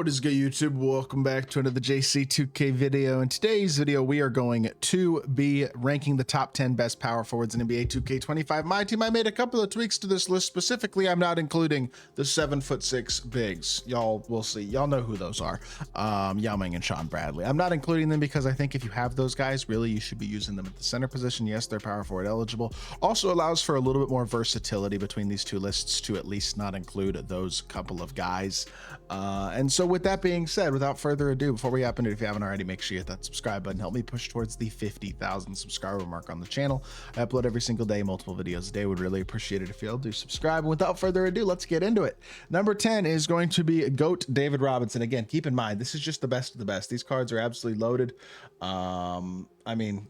What is good, YouTube? Welcome back to another JC2K video. In today's video, we are going to be ranking the top 10 best power forwards in NBA 2K25 MyTEAM. I made a couple of tweaks to this list. Specifically, I'm not including the 7'6" bigs. Y'all will see. Y'all know who those are. Yao Ming and Sean Bradley. I'm not including them because I think if you have those guys, really, you should be using them at the center position. Yes, they're power forward eligible. Also allows for a little bit more versatility between these two lists to at least not include those couple of guys. And so with that being said, without further ado, before we hop into it, if you haven't already, make sure you hit that subscribe button. Help me push towards the 50,000 subscriber mark on the channel. I upload every single day, multiple videos a day. Would really appreciate it if you'll do subscribe. And without further ado, let's get into it. Number 10 is going to be GOAT David Robinson. Again, keep in mind, this is just the best of the best. These cards are absolutely loaded. I mean,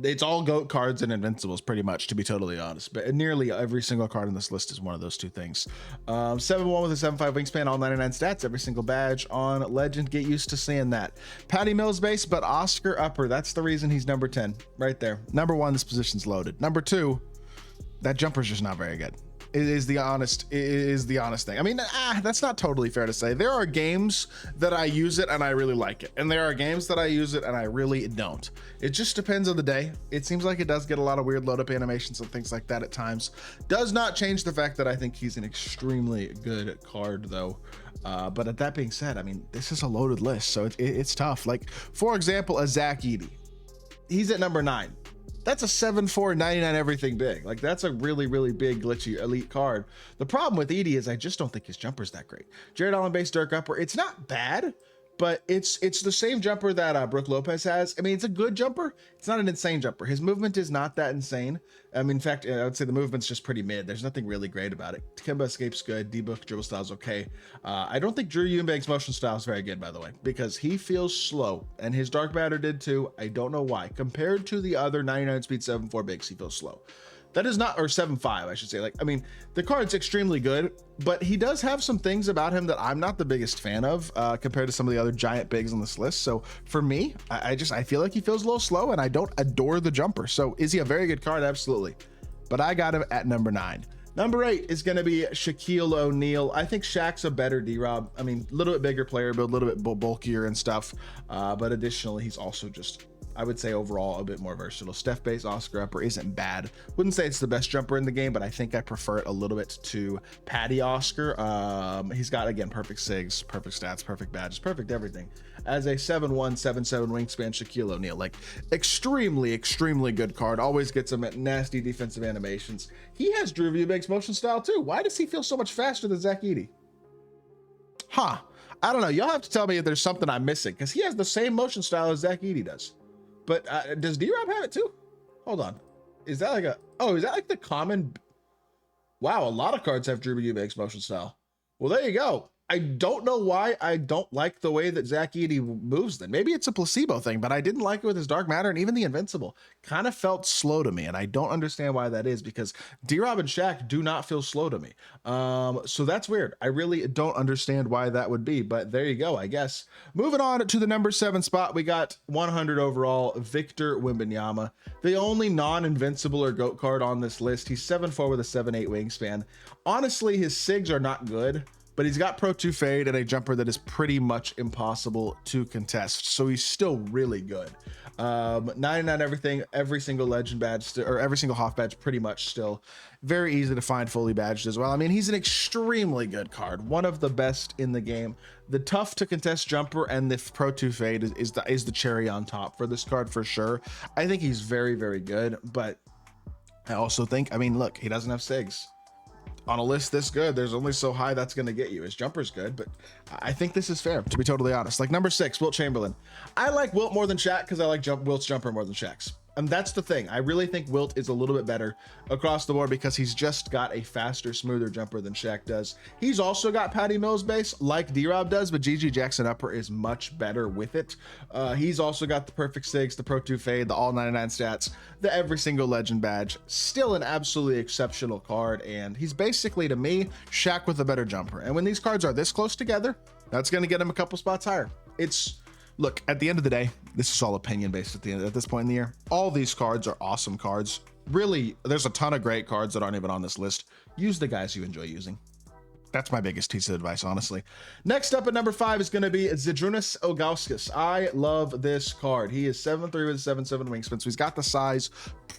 it's all GOAT cards and Invincibles, pretty much, to be totally honest. But nearly every single card on this list is one of those two things. 7'1" with a 7'5" wingspan, all 99 stats, every single badge on Legend. Get used to seeing that. Patty Mills base, but Oscar upper. That's the reason he's number 10, right there. Number 1, this position's loaded. Number 2, that jumper's just not very good. It is the honest thing. I mean, that's not totally fair to say. There are games that I use it and I really like it, and there are games that I use it and I really don't. It just depends on the day. It seems like it does get a lot of weird load up animations and things like that at times. Does not change the fact that I think he's an extremely good card though. But at that being said, I mean, this is a loaded list, so it's tough. Like, for example, a Zach Edey, he's at number 9. That's a 7'4", 99 everything big. Like, that's a really, really big glitchy elite card. The problem with Edey is I just don't think his jumper's that great. Jared Allen base Dirk upper, it's not bad, but it's the same jumper that Brook Lopez has. I mean, it's a good jumper. It's not an insane jumper. His movement is not that insane. I mean, in fact, I would say the movement's just pretty mid. There's nothing really great about it. Kemba escape's good. D-Book dribble style's okay. I don't think Drew Eubanks motion style is very good, by the way, because he feels slow, and his Dark Matter did too. I don't know why. Compared to the other 99 speed 7'4" bigs, he feels slow. That is not, or 7'5", I should say. Like, I mean, the card's extremely good, but he does have some things about him that I'm not the biggest fan of compared to some of the other giant bigs on this list. So for me, I feel like he feels a little slow, and I don't adore the jumper. So is he a very good card? Absolutely. But I got him at number 9. Number 8 is going to be Shaquille O'Neal. I think Shaq's a better D-Rob. I mean, a little bit bigger player, but a little bit bulkier and stuff. But additionally, he's also just, I would say, overall a bit more versatile. Steph base Oscar upper isn't bad. Wouldn't say it's the best jumper in the game, but I think I prefer it a little bit to Patty Oscar. He's got, again, perfect SIGs, perfect stats, perfect badges, perfect everything. As a 7'1", 7'7" wingspan Shaquille O'Neal, like, extremely, extremely good card. Always gets him at nasty defensive animations. He has Drew Eubanks motion style too. Why does he feel so much faster than Zach Edey? Huh? I don't know. Y'all have to tell me if there's something I'm missing, because he has the same motion style as Zach Edey does. But does D-Rob have it too? Hold on. Is that like is that like the common? Wow, a lot of cards have Drew Eubanks motion style. Well, there you go. I don't know why I don't like the way that Zach Edey moves then. Maybe it's a placebo thing, but I didn't like it with his Dark Matter, and even the Invincible kind of felt slow to me, and I don't understand why that is, because D-Rob and Shaq do not feel slow to me. So that's weird. I really don't understand why that would be, but there you go, I guess. Moving on to the number 7 spot, we got 100 overall, Victor Wembanyama, the only non-Invincible or GOAT card on this list. He's 7'4" with a 7'8" wingspan. Honestly, his SIGs are not good, but he's got Pro 2 fade and a jumper that is pretty much impossible to contest. So he's still really good. 99 everything, every single legend badge, or every single Hoff badge, pretty much still very easy to find fully badged as well. I mean, he's an extremely good card, one of the best in the game. The tough to contest jumper and the Pro 2 fade is the cherry on top for this card for sure. I think he's very, very good, but I also think, I mean, look, he doesn't have SIGs. On a list this good, there's only so high that's going to get you. His jumper's good, but I think this is fair, to be totally honest. Like, number 6, Wilt Chamberlain. I like Wilt more than Shaq because I like Wilt's jumper more than Shaq's. And that's the thing. I really think Wilt is a little bit better across the board because he's just got a faster, smoother jumper than Shaq does. He's also got Patty Mills base like D-Rob does, but GG Jackson upper is much better with it. He's also got the perfect SIGs, the Pro 2 fade, the all 99 stats, the every single legend badge. Still an absolutely exceptional card, and he's basically, to me, Shaq with a better jumper. And when these cards are this close together, that's going to get him a couple spots higher. Look, at the end of the day, this is all opinion based at this point in the year. All these cards are awesome cards. Really, there's a ton of great cards that aren't even on this list. Use the guys you enjoy using. That's my biggest piece of advice, honestly. Next up at number 5 is going to be Zydrunas Ilgauskas. I love this card. He is 7'3" with a 7'7" wingspan, so he's got the size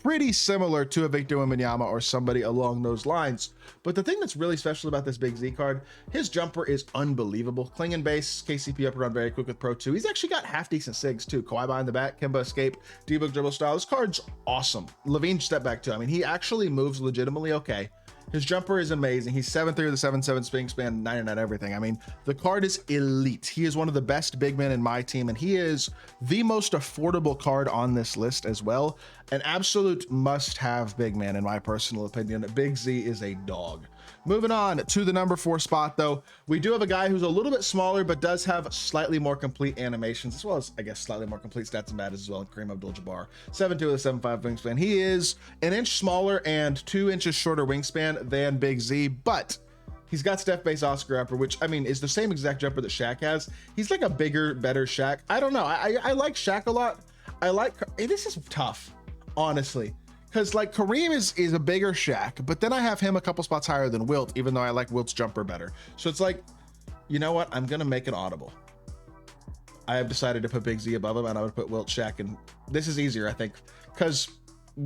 pretty similar to a Victor Wembanyama or somebody along those lines. But the thing that's really special about this Big Z card, his jumper is unbelievable. Cling and base, KCP up around very quick with Pro 2. He's actually got half decent sigs too. Kawhi behind the back, Kemba escape, D-Book dribble style. This card's awesome. Levine step back too. I mean, he actually moves legitimately okay. His jumper is amazing. He's 7'3" with a 7'7" swing span, 99 everything. I mean, the card is elite. He is one of the best big men in my team, and he is the most affordable card on this list as well. An absolute must-have big man, in my personal opinion. Big Z is a dog. Moving on to the number 4 spot, though, we do have a guy who's a little bit smaller, but does have slightly more complete animations, as well as, I guess, slightly more complete stats and badges as well, Kareem Abdul-Jabbar. 7'2" with a 7'5" wingspan. He is an inch smaller and 2 inches shorter wingspan than Big Z, but he's got step base Oscar upper, which, I mean, is the same exact jumper that Shaq has. He's like a bigger, better Shaq. I don't know. I like Shaq a lot. This is tough, honestly. Because like Kareem is a bigger Shaq, but then I have him a couple spots higher than Wilt, even though I like Wilt's jumper better. So it's like, you know what? I'm gonna make it audible. I have decided to put Big Z above him, and I would put Wilt, Shaq, and this is easier, I think, because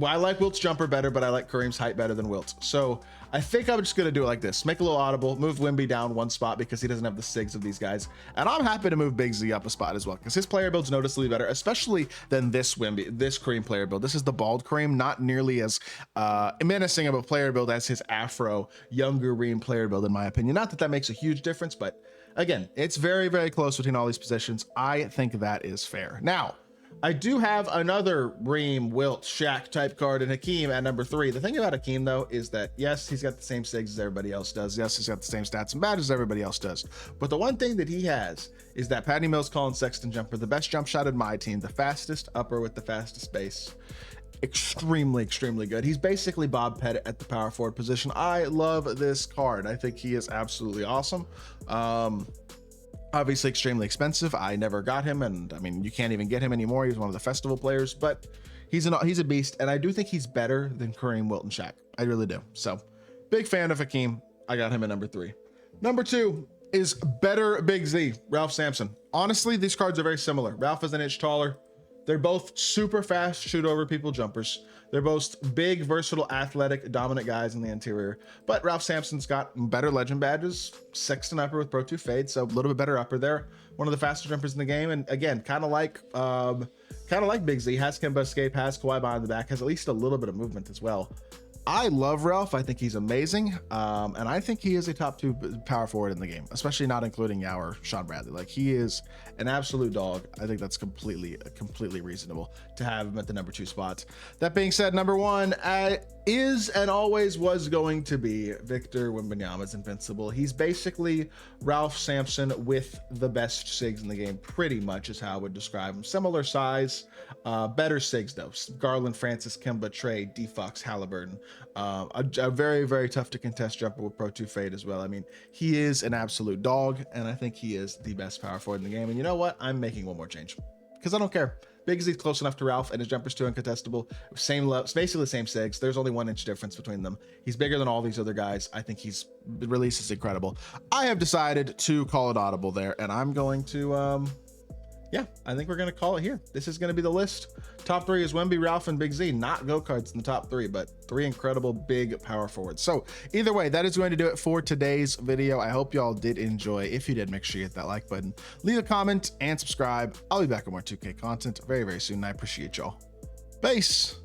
I like Wilt's jumper better, but I like Kareem's height better than Wilt. So I think I'm just gonna do it like this: make a little audible, move Wemby down 1 spot because he doesn't have the sigs of these guys, and I'm happy to move Big Z up a spot as well because his player build's noticeably better, especially than this Kareem player build. This is the bald Kareem, not nearly as menacing of a player build as his Afro younger Reem player build, in my opinion. Not that that makes a huge difference, but again, it's very, very close between all these positions. I think that is fair. Now, I do have another Reem, Wilt, Shaq type card in Hakeem at number 3. The thing about Hakeem, though, is that yes, he's got the same sigs as everybody else does. Yes, he's got the same stats and badges as everybody else does. But the one thing that he has is that Patty Mills, Colin Sexton jumper, the best jump shot in my team, the fastest upper with the fastest base. Extremely, extremely good. He's basically Bob Pettit at the power forward position. I love this card. I think he is absolutely awesome. Obviously extremely expensive. I never got him, and I mean, you can't even get him anymore. He's one of the festival players, but he's a beast, and I do think he's better than Kareem, Wilt, and Shaq. I really do. So big fan of Hakeem. I got him at number 3. Number 2 is better Big Z, Ralph Sampson. Honestly, these cards are very similar. Ralph is an inch taller. They're both super fast shoot over people jumpers. They're both big, versatile, athletic, dominant guys in the interior. But Ralph Sampson's got better legend badges, Sexton upper with Pro 2 fade, so a little bit better upper there. One of the faster jumpers in the game, and again, kind of like Big Z, has Kemba escape, has Kawhi behind the back, has at least a little bit of movement as well. I love Ralph. I think he's amazing. And I think he is a top 2 power forward in the game, especially not including Yao or Sean Bradley. Like, he is an absolute dog. I think that's completely reasonable to have him at the number 2 spot. That being said, number 1 is and always was going to be Victor Wembanyama's Invincible. He's basically Ralph Sampson with the best sigs in the game, pretty much is how I would describe him. Similar size, better sigs though. Garland, Francis, Kemba, Trey, D Fox, Halliburton. A very, very tough to contest jumper with Pro 2 fade as well. I mean, he is an absolute dog, and I think he is the best power forward in the game. And you know what? I'm making one more change because I don't care. Big Z's close enough to Ralph, and his jumper's too incontestable. Same level, basically the same sigs. There's only 1 inch difference between them. He's bigger than all these other guys. I think his release is incredible. I have decided to call it audible there, and I'm going to yeah, I think we're going to call it here. This is going to be the list. Top 3 is Wemby, Ralph, and Big Z. Not go-karts in the top 3, but 3 incredible big power forwards. So either way, that is going to do it for today's video. I hope y'all did enjoy. If you did, make sure you hit that like button, leave a comment, and subscribe. I'll be back with more 2K content very, very soon. I appreciate y'all. Peace.